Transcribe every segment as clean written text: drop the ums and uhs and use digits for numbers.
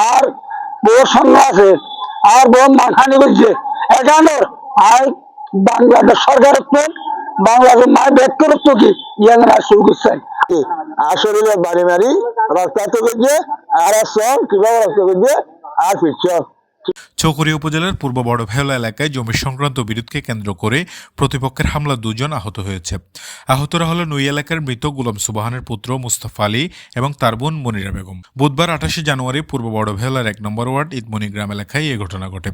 আর বউর সঙ্গে আছে আর বউ মাখানি করছে এখানে আর বাংলাদেশ সরকার বাংলাদেশ মায় ব্যাক করত কি ইয়াঙ্গা শুরু করছেন আসলে বাড়ি মারি রক্তাক্ত করছে আর সব কিভাবে রক্ত করছে আর ফিরছে। চকরিয়া উপজেলার পূর্ব বড়ভেলা এলাকায় জমি সংক্রান্ত বিরোধকে কেন্দ্র করে প্রতিপক্ষের হামলা 2 জন আহত হয়েছে। আহতরা হল নই এলাকার মৃত গোলাম সুবাহানের পুত্র মুস্তফা আলী এবং তার বোন মনিরা বেগম। বুধবার 28 জানুয়ারি পূর্ব বড়ভেলার 1 নম্বর ওয়ার্ড ঈদমনি গ্রাম এলাকায় এ ঘটনা ঘটে।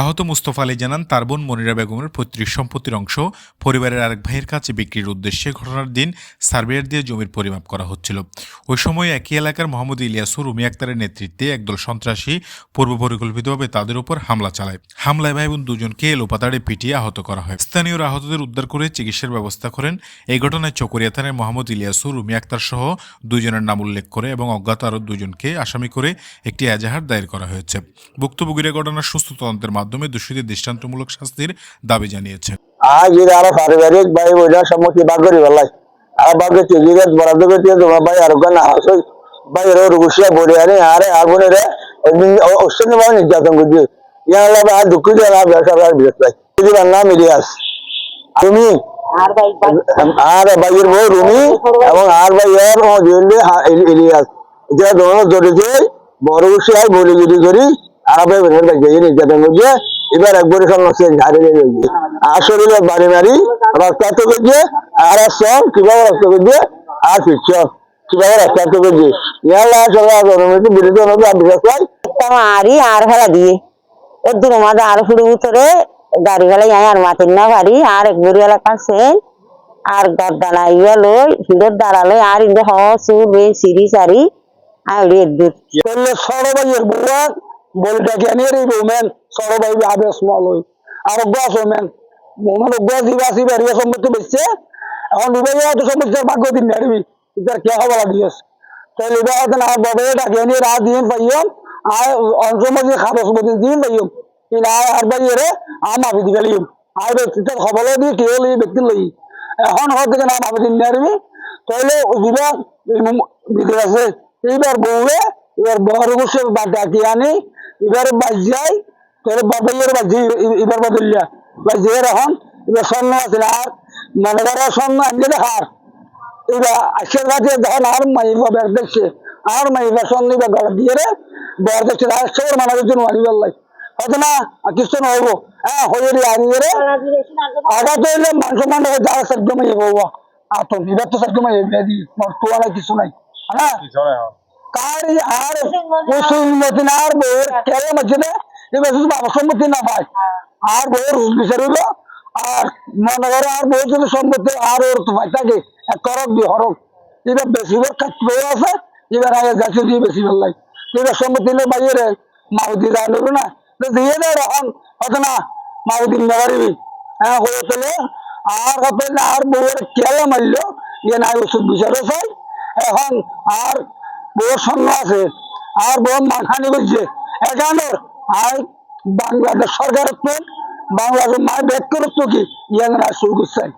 আহত মুস্তফা আলী জানান তার বোন মনিরা বেগমের পৈতৃক সম্পত্তির অংশ পরিবারের আরেক ভাইয়ের কাছে বিক্রির উদ্দেশ্যে ঘটনার দিন সার্ভেয়ার দিয়ে জমির পরিমাপ করা হচ্ছিল। ওই সময় একই এলাকার মোহাম্মদ ইলিয়াসু রুমি আক্তারের নেতৃত্বে একদল সন্ত্রাসী পূর্ব পরিকল্পিতভাবে তাদের উপর হামলা চালায়। হামলায় ভাই বোন 2 জনকে এলোপাতাড়ে পিটিয়ে আহত করা হয়। স্থানীয়রা আহতদের উদ্ধার করে চিকিৎসার ব্যবস্থা করেন। এই ঘটনায় চকরিয়া থানায় মোহাম্মদ ইলিয়াসু রুমি আক্তার সহ 2 জনের নাম উল্লেখ করে এবং অজ্ঞাত আরও 2 জনকে আসামি করে একটি এজাহার দায়ের করা হয়েছে। ভুক্তভোগীরা ঘটনার সুস্থ তদন্তের মাধ্যমে দোষীদের দৃষ্টান্তমূলক শাস্তির দাবি জানিয়েছে। আজ আরো পারিবারিক ভাই বোঝা সম্মতি বাগ করি বলাই আর বাগে চিজিরাত বরাদ্দ করতে তোমার ভাই আর কোন আসই ভাই এর রুশিয়া বড়ি আরে আরে আগুনে রে অসংখ্য ভাবে নির্যাতন করছে ইয়ালা আর দুঃখ দিয়ে না ব্যবসা বিরত ভাই দিবার নাম ইলিয়াস তুমি আর ভাইয়ের বউ রুমি এবং আর ভাইয়ের ইলিয়াস এটা দোনো জড়িয়ে বড় রুশিয়ায় বলিগিরি করি আর ভাই বোনের ভাই নির্যাতন করছে এবার একবার সমস্যা ঝাড়ে গেছে আসলে বাড়ি মারি রক্তাক্ত করছে আর সব কিভাবে রক্ত করছে আর ফিরছে কিভাবে রক্তাক্ত করছে ইয়ালা আসলে বিরুদ্ধে বিশ্বাস পাই মারি আর ফেলা দিয়ে ওর দূর মাঝে আর ফুড়ে উতরে গাড়ি ফেলাই আর মাতির না পারি আর এক বুড়ি এলাকা আছে আর গদ্দানা ইয়া লই হিরোর দাঁড়ালো আর ইন্দে হসু বে সিরি সারি আর দুধ করলে সরো ভাইয়ের বুয়া বলটা কেনে রে রোমেন সরো ভাই আবে স্মল হই আর গাছ রোমেন মোমন গাছ দিবাসি বাড়িয়া সম্পত্তি বেচছে এখন দুবাইয়া তো সম্পত্তি ভাগ্য দিন নাড়বি ইদার কে হওয়া দিয়েস তাহলে এবার হয়তো না বাবা ডাকে নিয়ে রাত দিয়ে পাইম আর অঞ্চমাজি খারস মধ্যে দিয়ে পাইম কিন্তু আর বাইরে মাপি দি গেলিম আর ব্যক্তিটা খবর দিয়ে কে হলে ব্যক্তি লই এখন হয়তো না মাপি দিন নাড়বি তাহলে দিবা ভিতরে আছে এইবার বউলে এবার বড় বসে ডাকি আনি এবার বাজ যায় তাহলে বাবাইয়ের বাজি এবার বদলিয়া বাজিয়ে এখন এবার স্বর্ণ আছে আর মনে করা স্বর্ণ আনলে দেখার এবার আজকের রাতে যখন আর মাইবা বের দেখছে আর মাইবা স্বর্ণ এবার গলা দিয়ে রে বের দেখছে আর সব মানার জন্য আনি বললাই হয়তো না কিছু নহবো হ্যাঁ হয়ে আনিয়ে রে আঘাত হইলে মানুষ মানে যারা সদ্য মাইয়ে বউবা আতন এবার তো সদ্য মাইয়ে বেদি তোলা কিছু নাই হ্যাঁ কারি আর সম্মতি না আর বউর কেন মধ্যে এবার বাবা সম্মতি না পায় আর বউর বিচারিল আর মনে করো আর বউ যদি সম্মতি আর ওর তো ভাই থাকে করক দিয়ে হরক এবার বেশিরভাগ বউ আছে এবার আগে গাছে দিয়ে বেশি ভাল লাগে এবার সম্মতি নিলে বাইরে মারুতি যা নেবো না দিয়ে দেয় এখন হতো না মারুতি নিতে পারবি হ্যাঁ হয়ে তোলে আর হতো না আর বউয়ের কেলা মারলো ইয়ে না ওষুধ বিচারও চাই এখন আর বউর সঙ্গে আছে আর বউ মাখানি করছে এখানে আর বাংলাদেশ সরকার বাংলাদেশ মায় ব্যাক করত কি ইয়াঙ্গা শুরু করছেন।